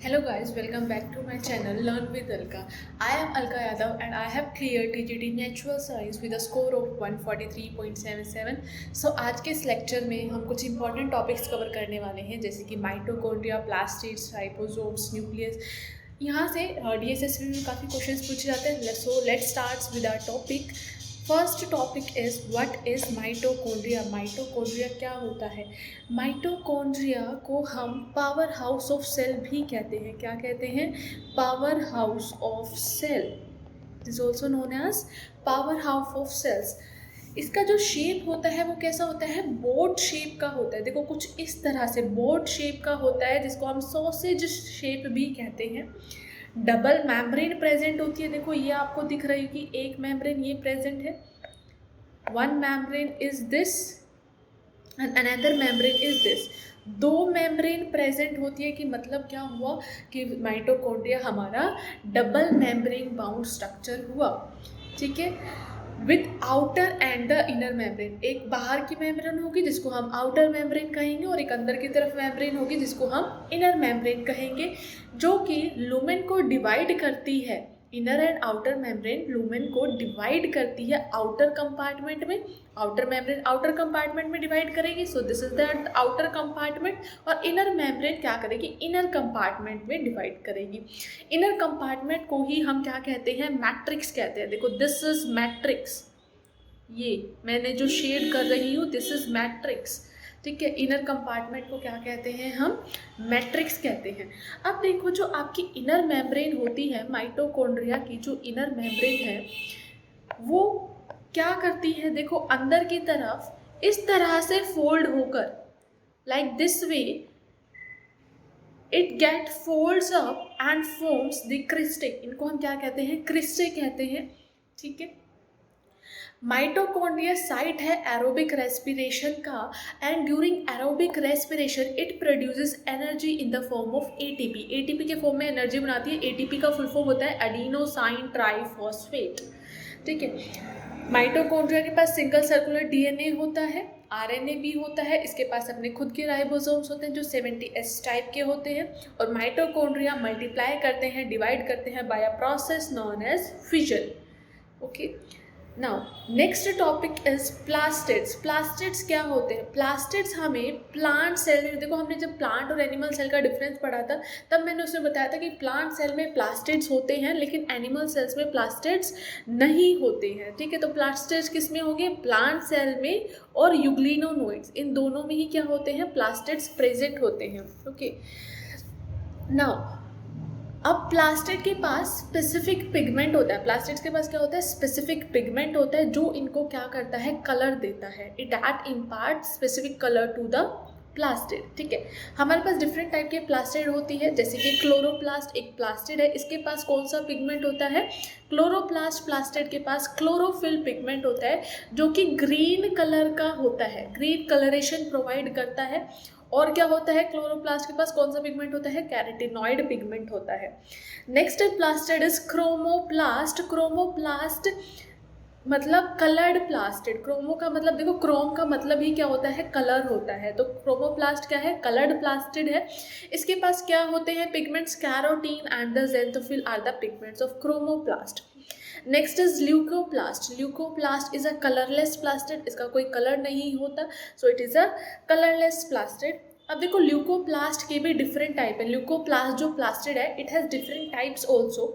Hello guys, welcome back to my channel Learn with Alka. I am Alka Yadav and I have cleared TGT Natural Science with a score of 143.77. So आज के इस lecture में हम कुछ important topics cover करने वाले हैं जैसे कि माइटोकॉन्ड्रिया, प्लास्टिड्स, राइबोसोम्स, न्यूक्लियस। यहाँ से DSSB में काफ़ी क्वेश्चंस पूछे जाते हैं। So let's start with our topic. First topic is what is mitochondria. Mitochondria क्या होता है? माइटोकॉन्ड्रिया को हम पावर हाउस ऑफ सेल भी कहते हैं। क्या कहते हैं? Power house of cell is also known as power house of cells. इसका जो शेप होता है वो कैसा होता है? बोट शेप का होता है। देखो कुछ इस तरह से बोट शेप का होता है जिसको हम सॉसेज शेप भी कहते हैं। डबल मेम्ब्रेन प्रेजेंट होती है। देखो ये आपको दिख रही है कि एक मेम्ब्रेन ये प्रेजेंट है, one membrane is this and another membrane is this. दो मेम्ब्रेन प्रेजेंट होती है कि मतलब क्या हुआ कि माइटोकॉन्ड्रिया हमारा डबल मेम्ब्रेन बाउंड स्ट्रक्चर हुआ। ठीक है, with outer and the inner membrane. एक बाहर की मेम्ब्रेन होगी जिसको हम आउटर मेम्ब्रेन कहेंगे और एक अंदर की तरफ मेम्ब्रेन होगी जिसको हम इनर मेम्ब्रेन कहेंगे, जो कि लुमेन को डिवाइड करती है। Inner and outer membrane lumen को डिवाइड करती है आउटर कंपार्टमेंट में। आउटर मेम्ब्रेन आउटर कंपार्टमेंट में डिवाइड करेगी, so this is the outer compartment. और इनर मेम्ब्रेन क्या करेगी? इनर कंपार्टमेंट में डिवाइड करेगी। इनर कंपार्टमेंट को ही हम क्या कहते हैं? मैट्रिक्स कहते हैं। देखो दिस इज मैट्रिक्स, ये मैंने जो शेड कर रही हूँ दिस इज मैट्रिक्स। ठीक है, इनर कंपार्टमेंट को क्या कहते हैं? हम मैट्रिक्स कहते हैं। अब देखो जो आपकी इनर मेम्ब्रेन होती है, माइटोकॉन्ड्रिया की जो इनर मेम्ब्रेन है वो क्या करती है? देखो अंदर की तरफ इस तरह से फोल्ड होकर like this way it get folds up and forms the cristae. इनको हम क्या कहते हैं? क्रिस्टे कहते हैं। ठीक है, माइटोकॉन्ड्रिया साइट है एरोबिक रेस्पिरेशन का and during aerobic respiration it produces energy in the form of ATP. ATP के फॉर्म में एनर्जी बनाती है। एटीपी का फुल फॉर्म होता है एडिनोसाइन ट्राइफॉस्फेट। ठीक है, माइटोकॉन्ड्रिया के पास सिंगल सर्कुलर डीएनए होता है, आरएनए भी होता है। इसके पास अपने खुद के राइबोसोम्स होते हैं जो 70S टाइप के होते हैं। और माइटोकॉन्ड्रिया मल्टीप्लाई करते हैं, डिवाइड करते हैं by a process known as fission. Okay, now next topic is plastids. Plastids क्या होते हैं? प्लास्टिड्स हमें प्लांट सेल में, देखो हमने जब प्लांट और एनिमल सेल का डिफरेंस पढ़ा था तब मैंने उसमें बताया था कि प्लांट सेल में प्लास्टिड्स होते हैं लेकिन एनिमल सेल्स में प्लास्टिड्स नहीं होते हैं। ठीक है, तो प्लास्टिड्स किस में होंगे? प्लांट सेल में और यूग्लिनोनोइड्स, इन दोनों में ही क्या होते हैं? प्लास्टिड्स प्रेजेंट होते हैं। ओके, नाउ अब प्लास्टिड के पास स्पेसिफिक पिगमेंट होता है। प्लास्टिड्स के पास क्या होता है? स्पेसिफिक पिगमेंट होता है जो इनको क्या करता है? कलर देता है। It at impart specific colour to the plastid. ठीक है, हमारे पास डिफरेंट टाइप के प्लास्टिड होती है जैसे कि क्लोरोप्लास्ट एक प्लास्टिड है। इसके पास कौन सा पिगमेंट होता है? क्लोरोप्लास्ट प्लास्टिड के पास क्लोरोफिल पिगमेंट होता है जो कि ग्रीन कलर का होता है, ग्रीन कलरेशन प्रोवाइड करता है। और क्या होता है? क्लोरोप्लास्ट के पास कौन सा पिगमेंट होता है? कैरोटिनॉइड पिगमेंट होता है। Next plastid is chromoplast. Chromoplast मतलब कलर्ड प्लास्टिड। क्रोमो का मतलब देखो, क्रोम का मतलब ही क्या होता है? कलर होता है। तो क्रोमोप्लास्ट क्या है? कलर्ड प्लास्टिड है। इसके पास क्या होते हैं pigments? Carotene and the xanthophyll are the pigments of chromoplast. Next is leucoplast. Leucoplast is a colourless plastid. इसका कोई कलर नहीं होता, so it is a colourless plastid. अब देखो ल्यूकोप्लास्ट के भी डिफरेंट टाइप है। ल्यूकोप्लास्ट जो प्लास्टिड है it has different types also,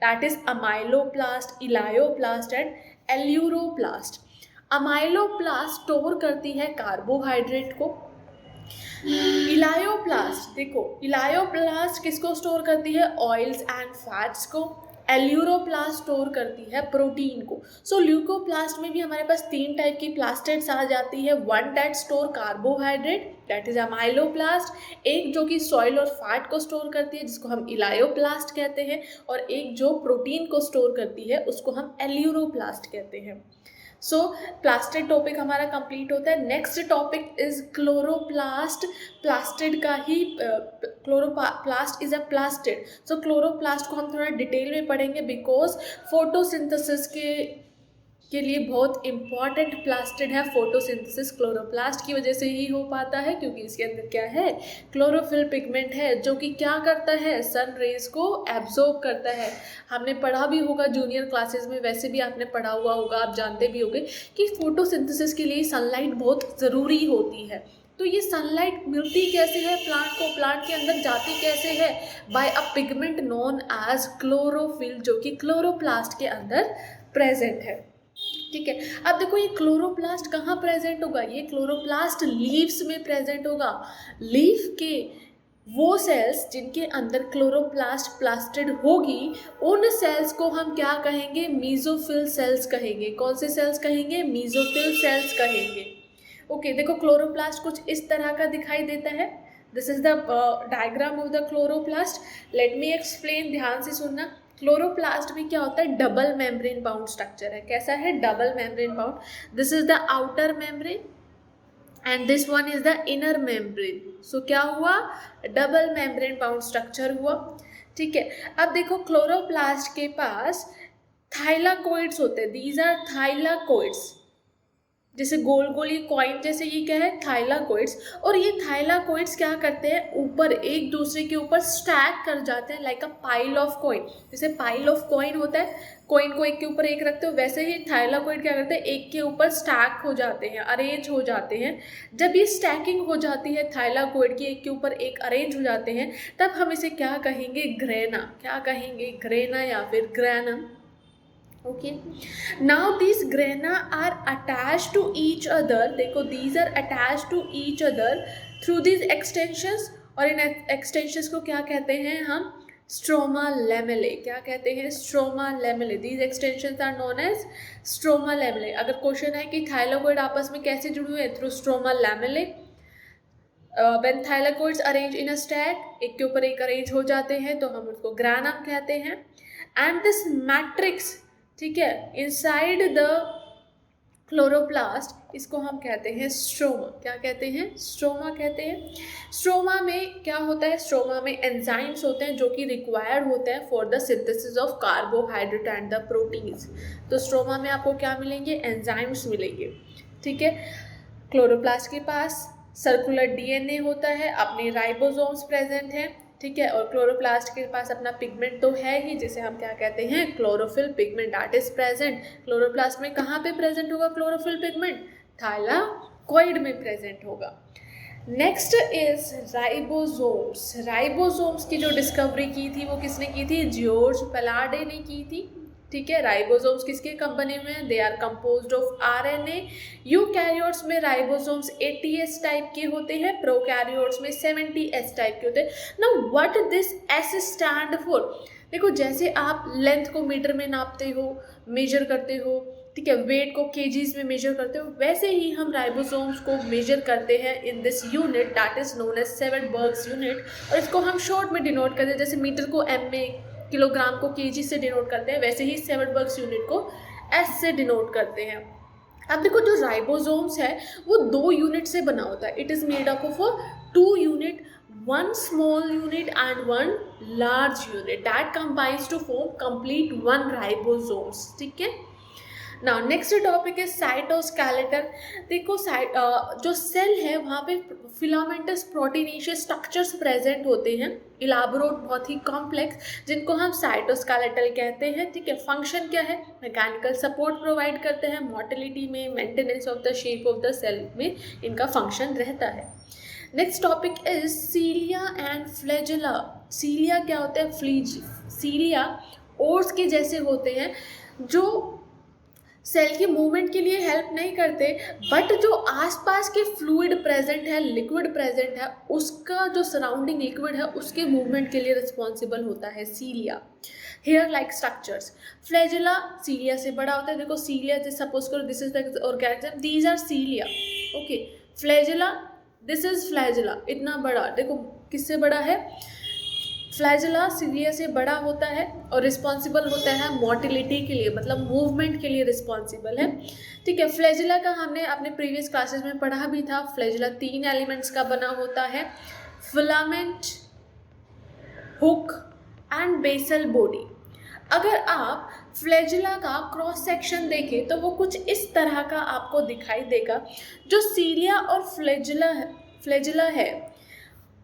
that is amyloplast, elaioplast and aleuroplast. Amyloplast store करती है कार्बोहाइड्रेट को। इलायोप्लास्ट, देखो इलायोप्लास्ट किसको स्टोर करती है? ऑयल्स एंड फैट्स को। एल्यूरोप्लास्ट स्टोर करती है प्रोटीन को। सो ल्यूकोप्लास्ट में भी हमारे पास तीन टाइप की प्लास्टिड्स आ जाती है। One that store carbohydrate that is amyloplast, एक जो कि सॉइल और फैट को स्टोर करती है जिसको हम इलायोप्लास्ट कहते हैं, और एक जो प्रोटीन को स्टोर करती है उसको हम एल्यूरोप्लास्ट कहते हैं। सो प्लास्टिड टॉपिक हमारा कंप्लीट होता है। Next topic is chloroplast. Plastid का ही chloroplast is a plastid. So chloroplast को हम थोड़ा डिटेल में पढ़ेंगे बिकॉज फोटोसिंथेसिस के के लिए बहुत इंपॉर्टेंट प्लास्टिड है फोटोसिंथेसिस। क्लोरोप्लास्ट की वजह से ही हो पाता है, क्योंकि इसके अंदर क्या है, क्लोरोफिल पिगमेंट है, जो कि क्या करता है, सन रेज को एब्जॉर्ब करता है। हमने पढ़ा भी होगा जूनियर क्लासेस में, वैसे भी आपने पढ़ा हुआ होगा, आप जानते भी होंगे कि फोटोसिंथेसिस के लिए सनलाइट बहुत ज़रूरी होती है। तो ये सनलाइट मिलती कैसे है प्लांट को, प्लांट के अंदर जाती कैसे है, by a pigment known as chlorophyll, जो कि क्लोरोप्लास्ट के अंदर प्रेजेंट है। ठीक है, अब देखो ये क्लोरोप्लास्ट कहाँ प्रेजेंट होगा, ये क्लोरोप्लास्ट लीव्स में प्रेजेंट होगा। लीफ के वो सेल्स जिनके अंदर क्लोरोप्लास्ट प्लास्टिड होगी, उन सेल्स को हम क्या कहेंगे, मीजोफिल सेल्स कहेंगे। कौन से सेल्स कहेंगे, मीजोफिल सेल्स कहेंगे। ओके, देखो क्लोरोप्लास्ट कुछ इस तरह का दिखाई देता है। This is the diagram of the chloroplast. Let me explain, ध्यान से सुनना। क्लोरोप्लास्ट में क्या होता है, डबल मेम्ब्रेन बाउंड स्ट्रक्चर है। कैसा है, double membrane bound. This is the outer membrane and this one is the inner membrane. So क्या हुआ, डबल मेम्ब्रेन बाउंड स्ट्रक्चर हुआ। ठीक है, अब देखो क्लोरोप्लास्ट के पास थाइलाकोइड्स होते हैं। दीज आर थाइलाकोइड्स, जैसे गोल गोल ये कॉइन जैसे, ये क्या है, थाइलाकोइड्स। और ये थाइलाकोइड्स क्या करते हैं, ऊपर एक दूसरे के ऊपर स्टैक कर जाते हैं, like a pile of coin. जैसे पाइल ऑफ कॉइन होता है, कॉइन को एक के ऊपर एक रखते हो, वैसे ही थाइलाकोइड क्या करते हैं, एक के ऊपर स्टैक हो जाते हैं, अरेंज हो जाते हैं। जब ये स्टैकिंग हो जाती है थाइलाकोइड की, एक के ऊपर एक अरेंज हो जाते हैं, तब हम इसे क्या कहेंगे, ग्रेना। क्या कहेंगे, ग्रेना या फिर granum. Okay, now these grana are attached to each other। देखो these are attached to each other through these extensions, और इन extensions को क्या कहते हैं हम, स्ट्रोमा लेमेले। क्या कहते हैं, stroma lamellae. these extensions are known as stroma lamellae. अगर क्वेश्चन है कि थाइलाकोइड आपस में कैसे जुड़े हुए, through stroma lamellae. when thylakoids arrange in a stack, एक के ऊपर एक अरेंज हो जाते हैं, तो हम उसको ग्रानम कहते हैं। एंड दिस मैट्रिक्स, ठीक है, इनसाइड द क्लोरोप्लास्ट, इसको हम कहते हैं स्ट्रोमा। क्या कहते हैं, स्ट्रोमा कहते हैं। स्ट्रोमा में क्या होता है, स्ट्रोमा में एंजाइम्स होते हैं जो कि रिक्वायर्ड होते हैं for the synthesis of carbohydrate and the proteins. तो स्ट्रोमा में आपको क्या मिलेंगे, एंजाइम्स मिलेंगे। ठीक है, क्लोरोप्लास्ट के पास सर्कुलर डीएनए होता है, अपने राइबोसोम्स प्रेजेंट हैं। ठीक है, और क्लोरोप्लास्ट के पास अपना पिगमेंट तो है ही, जिसे हम क्या कहते हैं, chlorophyll pigment, that is present. Chloroplast में कहाँ पे प्रेजेंट होगा क्लोरोफिल पिगमेंट, थाइलाकोइड में प्रेजेंट होगा। Next is ribosomes. राइबोसोम्स की जो डिस्कवरी की थी वो किसने की थी, जॉर्ज पैलाडे ने की थी। ठीक है, राइबोसोम्स किसके कब बने हुए हैं, they are composed of RNA. Eukaryotes में राइबोसोम्स 80S टाइप के होते हैं, प्रोकैरियोट्स में 70S टाइप के होते हैं। Now what this S stand for, देखो जैसे आप लेंथ को मीटर में नापते हो, मेजर करते हो, ठीक है, वेट को केजीज में मेजर करते हो, वैसे ही हम राइबोसोम्स को मेजर करते हैं in this unit, that is known as Svedberg's unit. और इसको हम शॉर्ट में डिनोट करते हैं, जैसे मीटर को एम में, किलोग्राम को केजी से डिनोट करते हैं, वैसे ही सेवेंबर्ग्स यूनिट को एस से डिनोट करते हैं। अब देखो जो राइबोसोम्स है वो 2 यूनिट से बना होता है। It is made up of 2 unit, 1 small unit and 1 large unit that combines to form complete 1 ribosomes। ठीक है, नाउ नेक्स्ट टॉपिक है साइटोस्केलेटन। देखो जो सेल है वहाँ पे फिलामेंटस प्रोटीनेशियस स्ट्रक्चर्स प्रेजेंट होते हैं, इलाबोरेट, बहुत ही कॉम्प्लेक्स, जिनको हम साइटोस्केलेटल कहते हैं। ठीक है, फंक्शन क्या है, मैकेनिकल सपोर्ट प्रोवाइड करते हैं, मोटिलिटी में, maintenance of the shape of the cell में इनका फंक्शन रहता है। Next topic is cilia and flagella. Cilia क्या होता है, सीलिया ओर्स के जैसे होते हैं, जो सेल की मूवमेंट के लिए हेल्प नहीं करते, बट जो आसपास के फ्लूइड प्रेजेंट है, लिक्विड प्रेजेंट है, उसका जो सराउंडिंग लिक्विड है उसके मूवमेंट के लिए रिस्पॉन्सिबल होता है cilia. Hair like structures. Flagella cilia से बड़ा होता है। देखो सीलिया, जैसे सपोज करो this is the organism, these are cilia. Okay, flagella, this is flagella, इतना बड़ा, देखो किससे बड़ा है, फ्लैजेला सीलिया से बड़ा होता है और रिस्पॉन्सिबल होता है मोटिलिटी के लिए, मतलब मूवमेंट के लिए रिस्पॉन्सिबल है। ठीक है, फ्लैजेला का हमने अपने प्रीवियस क्लासेस में पढ़ा भी था। फ्लैजेला 3 एलिमेंट्स का बना होता है, filament, hook and basal body. अगर आप फ्लैजिला का क्रॉस सेक्शन देखें तो वो कुछ इस तरह का आपको दिखाई देगा। जो सीलिया और फ्लैजिला है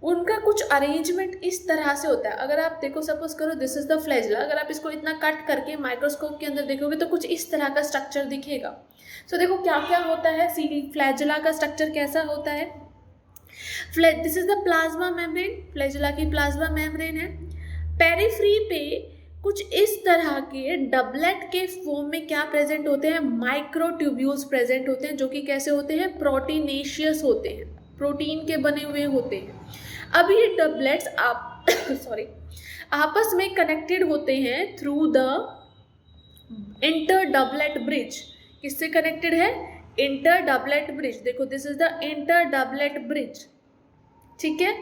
उनका कुछ अरेंजमेंट इस तरह से होता है। अगर आप देखो, सपोज करो दिस इज द फ्लैजिला, अगर आप इसको इतना कट करके माइक्रोस्कोप के अंदर देखोगे तो कुछ इस तरह का स्ट्रक्चर दिखेगा। सो देखो क्या क्या होता है, फ्लैजिला का स्ट्रक्चर कैसा होता है। This is the plasma membrane, flagella की प्लाज्मा मेम्ब्रेन है। पेरिफ्री पे कुछ इस तरह के डबलेट के फॉर्म में क्या प्रेजेंट होते हैं, माइक्रोट्यूब्यूल्स प्रेजेंट होते हैं, जो कि कैसे होते हैं, प्रोटीनेशियस होते हैं, प्रोटीन के बने हुए होते हैं। अब ये डबलेट्स आप सॉरी आपस में कनेक्टेड होते हैं through the inter doublet bridge. किससे कनेक्टेड है, इंटर डबलेट ब्रिज। देखो this is the inter doublet bridge, ठीक है,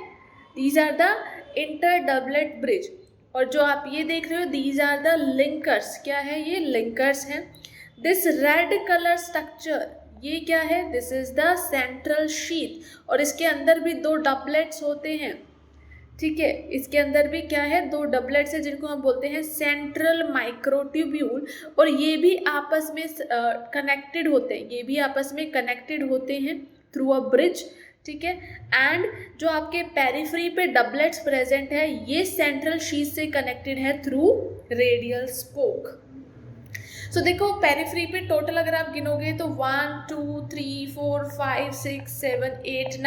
these are the inter doublet bridge. और जो आप ये देख रहे हो दीज आर द लिंकर्स, क्या है ये, लिंकर्स हैं। दिस रेड कलर स्ट्रक्चर ये क्या है, this is the central sheath, और इसके अंदर भी दो डबलेट्स होते हैं, ठीक है, इसके अंदर भी क्या है, दो डबलेट्स हैं जिनको हम बोलते हैं सेंट्रल माइक्रोट्यूब्यूल, और ये भी आपस में कनेक्टेड होते हैं, ये भी आपस में कनेक्टेड होते हैं थ्रू अ ब्रिज, ठीक है। एंड जो आपके पेरिफ्री पे डबलेट्स प्रेजेंट है ये सेंट्रल शीथ से कनेक्टेड है थ्रू रेडियल स्पोक। सो देखो पेरिफ्री पे टोटल अगर आप गिनोगे तो 1 2 3 4 5 6 7 8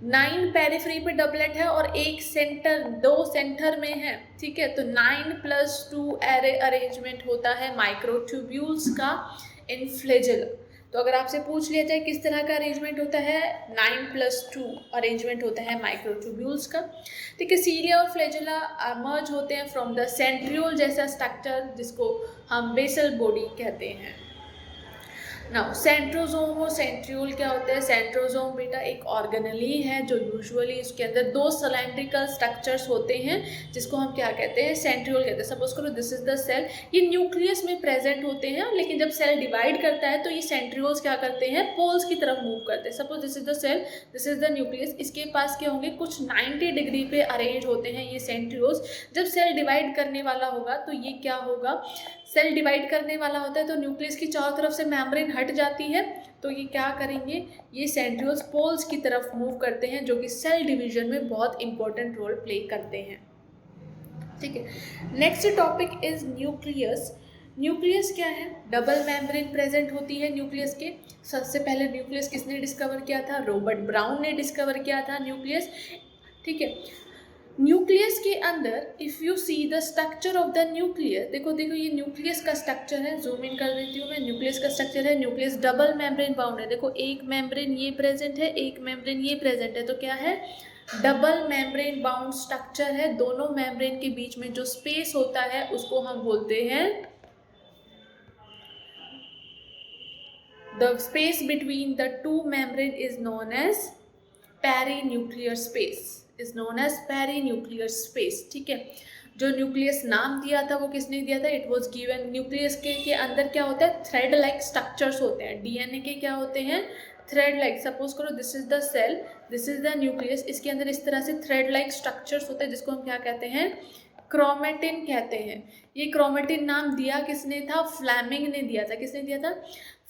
9 पेरिफ्री पे डबलेट है और एक सेंटर, दो सेंटर में है, ठीक है। तो 9+2 एरे अरेंजमेंट होता है माइक्रोट्यूब्यूल्स का इन फ्लैजिला। तो अगर आपसे पूछ लिया जाए किस तरह का अरेंजमेंट होता है, 9+2 अरेंजमेंट होता है माइक्रोट्यूब्यूल्स का, ठीक है। सीलिया और फ्लैजिला मर्ज होते हैं फ्रॉम द सेंट्रियोल जैसा स्ट्रक्चर जिसको हम बेसल बॉडी कहते हैं। नाउ सेंट्रोजोम और सेंट्रियोल क्या होता है, सेंट्रोजोम बेटा एक ऑर्गेनेली है जो यूजुअली इसके अंदर दो सिलेंड्रिकल स्ट्रक्चर्स होते हैं जिसको हम क्या कहते हैं, सेंट्रियोल कहते हैं। सपोज करो दिस इज द सेल, ये न्यूक्लियस में प्रेजेंट होते हैं, लेकिन जब सेल डिवाइड करता है तो ये सेंट्रियोल्स क्या करते हैं, पोल्स की तरफ मूव करते हैं। Suppose this is the cell, this is the nucleus, इसके पास क्या होंगे, कुछ 90 डिग्री पे अरेंज होते हैं ये सेंट्रियोल्स। जब सेल डिवाइड करने वाला होगा तो ये क्या होगा, सेल डिवाइड करने वाला होता है तो न्यूक्लियस की चारों तरफ से मेम्ब्रेन हट जाती है, तो ये क्या करेंगे, ये सेंट्रियोल्स पोल्स की तरफ मूव करते हैं जो कि सेल डिवीजन में बहुत इंपॉर्टेंट रोल प्ले करते हैं, ठीक है। Next topic is nucleus. Nucleus क्या है, डबल मेम्ब्रेन प्रेजेंट होती है न्यूक्लियस के। सबसे पहले न्यूक्लियस किसने डिस्कवर किया था, रॉबर्ट ब्राउन ने डिस्कवर किया था न्यूक्लियस, ठीक है। न्यूक्लियस के अंदर if you see the structure of the nucleus, देखो ये न्यूक्लियस का स्ट्रक्चर है, जूम इन कर देती हूँ मैं, न्यूक्लियस का स्ट्रक्चर है, न्यूक्लियस डबल मेम्ब्रेन बाउंड है। देखो एक मेम्ब्रेन ये प्रेजेंट है, एक मेम्ब्रेन ये प्रेजेंट है, तो क्या है, डबल मेम्ब्रेन बाउंड स्ट्रक्चर है। दोनों मेम्ब्रेन के बीच में जो स्पेस होता है उसको हम बोलते हैं, the space between the two membrane is known as perinuclear space, is known as perinuclear space, ठीक है। जो न्यूक्लियस नाम दिया था वो किसने दिया था, इट वाज गिवन। न्यूक्लियस के अंदर क्या होता है, थ्रेड लाइक स्ट्रक्चर्स होते हैं, डीएनए के क्या होते हैं, थ्रेड लाइक। सपोज करो this is the cell, this is the nucleus, इसके अंदर इस तरह से थ्रेड लाइक स्ट्रक्चर्स होते हैं जिसको हम क्या कहते हैं, क्रोमेटिन कहते हैं। ये क्रोमेटिन नाम दिया किसने था, फ्लेमिंग ने दिया था। किसने दिया था,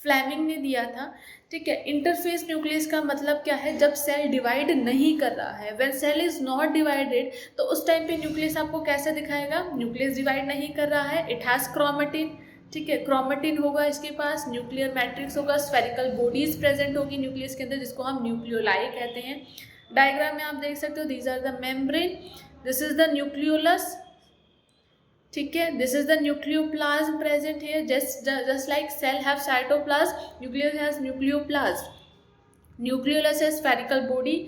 फ्लेमिंग ने दिया था, ठीक है। इंटरफेस न्यूक्लियस का मतलब क्या है, जब सेल डिवाइड नहीं कर रहा है, when cell is not divided, तो उस टाइम पे न्यूक्लियस आपको कैसे दिखाएगा, न्यूक्लियस डिवाइड नहीं कर रहा है, इट हैज़ क्रोमेटिन, ठीक है। क्रोमेटिन होगा इसके पास, न्यूक्लियर मैट्रिक्स होगा, स्फेरिकल बॉडीज प्रेजेंट होगी न्यूक्लियस के अंदर जिसको हम न्यूक्लियोलाई कहते हैं। डायग्राम में आप देख सकते हो, these are the membrane, this is the nucleolus, ठीक है। This is the nucleoplasm present here, just like cell have cytoplasm, nucleus has nucleoplasm, nucleolus है स्फेरिकल बॉडी।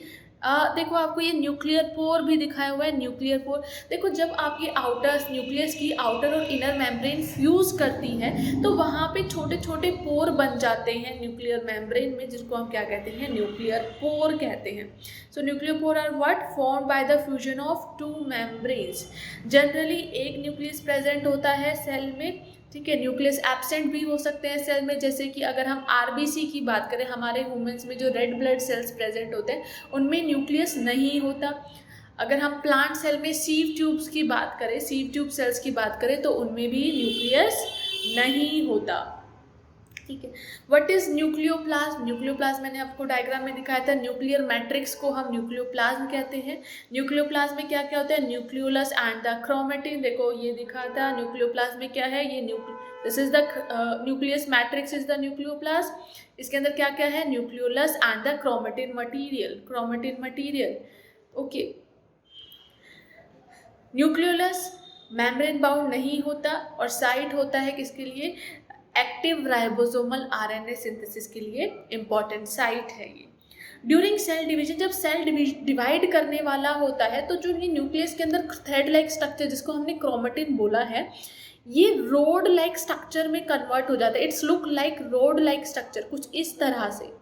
देखो आपको ये न्यूक्लियर पोर भी दिखाया हुआ है, न्यूक्लियर पोर। देखो जब आपकी आउटर न्यूक्लियस की आउटर और इनर मेम्ब्रेन फ्यूज करती है तो वहाँ पे छोटे छोटे पोर बन जाते हैं न्यूक्लियर मेम्ब्रेन में, जिसको हम क्या कहते हैं, न्यूक्लियर पोर कहते हैं। So nuclear pore are what, form by the fusion of two membranes. Generally एक न्यूक्लियस प्रेजेंट होता है सेल में, ठीक है। न्यूक्लियस एब्सेंट भी हो सकते हैं सेल में, जैसे कि अगर हम आरबीसी की बात करें, हमारे ह्यूमंस में जो रेड ब्लड सेल्स प्रेजेंट होते हैं उनमें न्यूक्लियस नहीं होता। अगर हम प्लांट सेल में सीव ट्यूब्स की बात करें, सीव ट्यूब सेल्स की बात करें, तो उनमें भी न्यूक्लियस नहीं होता। ठीक है। What is nucleoplasm? न्यूक्लियोप्लाज्म मैंने आपको डायग्राम में दिखाया था, न्यूक्लियर मैट्रिक्स को हम न्यूक्लियोप्लाज्म कहते हैं। न्यूक्लियोप्लाज्म में क्या क्या होता है? Nucleolus and the chromatin. देखो ये दिखा था, न्यूक्लियोप्लाज्म में क्या है, ये this is the nucleus matrix is the nucleoplasm. इसके अंदर क्या क्या है? Nucleolus and the chromatin material. Okay. Nucleolus membrane bound नहीं होता और साइट होता है किसके लिए? एक्टिव राइबोसोमल आरएनए सिंथेसिस के लिए इंपॉर्टेंट साइट है ये। ड्यूरिंग सेल डिवीजन, जब सेल डिवाइड करने वाला होता है तो जो ये न्यूक्लियस के अंदर थ्रेड लाइक स्ट्रक्चर जिसको हमने क्रोमेटिन बोला है, ये रोड लाइक स्ट्रक्चर में कन्वर्ट हो जाता है। It's look like road like structure, कुछ इस तरह से।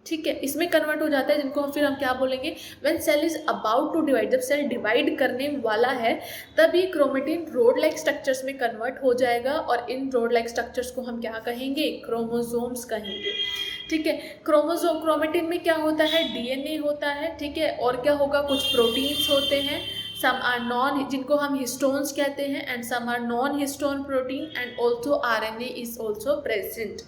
ठीक है, इसमें कन्वर्ट हो जाता है, जिनको फिर हम क्या बोलेंगे? When cell is about to divide, जब सेल डिवाइड करने वाला है तब ये क्रोमेटिन रोड लाइक स्ट्रक्चर्स में कन्वर्ट हो जाएगा और इन रोड लाइक स्ट्रक्चर्स को हम क्या कहेंगे? क्रोमोसोम्स कहेंगे। ठीक है। क्रोमेटिन में क्या होता है? डीएनए होता है। ठीक है। और क्या होगा? कुछ प्रोटीन्स होते हैं, सम आर नॉन, जिनको हम हिस्टोन्स कहते हैं, and some are non histone protein, and also RNA is also present.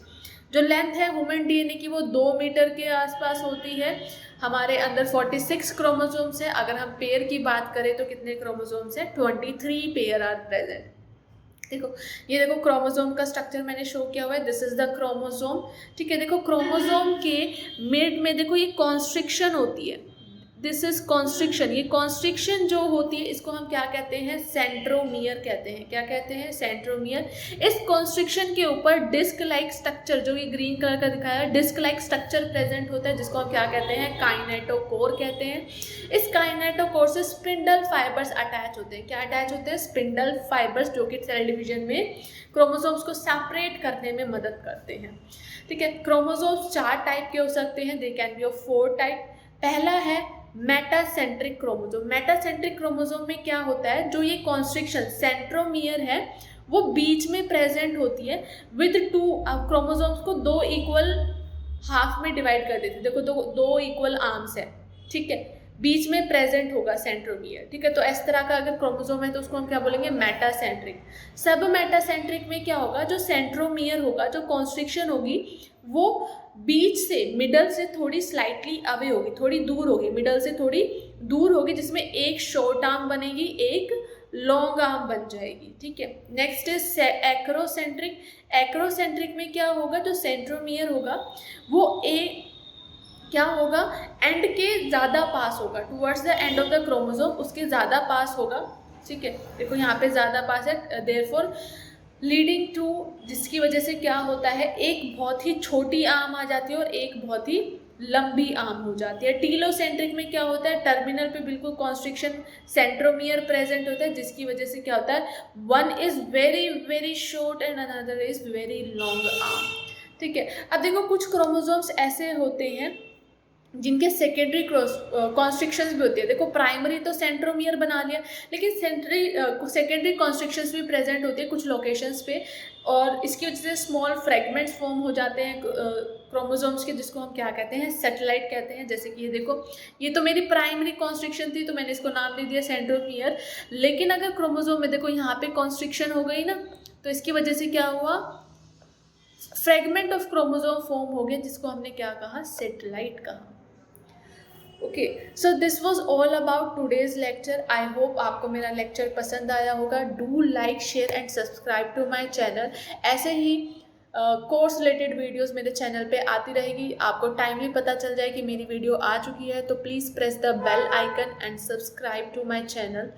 जो लेंथ है ह्यूमन डीएनए की वो 2 मीटर के आसपास होती है। हमारे अंदर 46 क्रोमोसोम्स है। अगर हम पेयर की बात करें तो कितने क्रोमोसोम्स हैं? 23 पेयर आर प्रेजेंट। देखो ये देखो क्रोमोसोम का स्ट्रक्चर मैंने शो किया हुआ है, दिस इज द क्रोमोसोम। ठीक है। देखो क्रोमोसोम के मिड में देखो ये कॉन्स्ट्रिक्शन होती है, दिस इज कॉन्स्ट्रिक्शन। ये कॉन्स्ट्रिक्शन जो होती है इसको हम क्या कहते हैं? सेंट्रोमियर कहते हैं। क्या कहते हैं? सेंट्रोमियर। इस कॉन्स्ट्रिक्शन के ऊपर डिस्क लाइक स्ट्रक्चर, जो ये ग्रीन कलर का दिखाया है, डिस्क लाइक स्ट्रक्चर प्रेजेंट होता है, जिसको हम क्या कहते हैं? काइनेटोकोर कहते हैं। इस काइनेटोकोर से स्पिंडल फाइबर्स अटैच होते हैं। क्या अटैच होते हैं? स्पिंडल फाइबर्स, जो कि सेल डिवीजन में क्रोमोसोम्स को सेपरेट करने में मदद करते हैं। ठीक है। क्रोमोसोम्स 4 टाइप के हो सकते हैं, they can be of 4 type. पहला है मेटासेंट्रिक क्रोमोसोम। मेटासेंट्रिक क्रोमोसोम में क्या होता है? जो ये कॉन्स्ट्रिक्शन सेंट्रोमियर है वो बीच में प्रेजेंट होती है विद 2 क्रोमोसोम्स को 2 इक्वल हाफ में डिवाइड कर देते हैं। देखो दो इक्वल आर्म्स है। ठीक है। बीच में प्रेजेंट होगा सेंट्रोमियर। ठीक है। तो इस तरह का अगर क्रोमोसोम है तो उसको हम क्या बोलेंगे? मेटासेंट्रिक। सब मेटासेंट्रिक में क्या होगा? जो सेंट्रोमियर होगा, जो कॉन्स्ट्रिक्शन होगी, वो बीच से, मिडल से थोड़ी स्लाइटली अवे होगी, थोड़ी दूर होगी, मिडल से थोड़ी दूर होगी, जिसमें एक शॉर्ट आर्म बनेगी, एक लॉन्ग आर्म बन जाएगी। ठीक है। Next is acrocentric. एक्रोसेंट्रिक में क्या होगा? जो सेंट्रोमियर होगा वो क्या होगा? एंड के ज़्यादा पास होगा, towards the end of the chromosome उसके ज़्यादा पास होगा। ठीक है। देखो यहाँ पे ज़्यादा पास है, देयरफॉर लीडिंग टू, जिसकी वजह से क्या होता है? एक बहुत ही छोटी आर्म आ जाती है और एक बहुत ही लंबी आर्म हो जाती है। टीलोसेंट्रिक में क्या होता है? टर्मिनल पे बिल्कुल कॉन्स्ट्रिक्शन सेंट्रोमियर प्रेजेंट होता है, जिसकी वजह से क्या होता है? One is very very short and another is very long arm. ठीक है। अब देखो कुछ क्रोमोसोम्स ऐसे होते हैं जिनके सेकेंडरी कॉन्स्ट्रिक्शंस भी होती है। देखो प्राइमरी तो सेंट्रोमियर बना लिया, लेकिन सेकेंडरी कॉन्स्ट्रिक्शंस भी प्रेजेंट होती है कुछ लोकेशंस पे, और इसकी वजह से स्मॉल फ्रेगमेंट्स फॉर्म हो जाते हैं क्रोमोसोम्स के, जिसको हम क्या कहते हैं? सैटेलाइट कहते हैं। जैसे कि ये देखो, ये तो मेरी प्राइमरी कॉन्स्ट्रिक्शन थी तो मैंने इसको नाम दे दिया सेंट्रोमियर, लेकिन अगर क्रोमोसोम में देखो यहाँ पे कॉन्स्ट्रिक्शन हो गई ना, तो इसकी वजह से क्या हुआ? फ्रेगमेंट ऑफ क्रोमोसोम फॉर्म हो गया, जिसको हमने क्या कहा? सैटेलाइट कहा। Okay, so this was all about today's lecture. I hope आपको मेरा लेक्चर पसंद आया होगा। Do like, share and subscribe to my channel. ऐसे ही कोर्स रिलेटेड वीडियोस मेरे चैनल पे आती रहेगी। आपको टाइमली पता चल जाए कि मेरी वीडियो आ चुकी है, तो please press the bell icon and subscribe to my channel.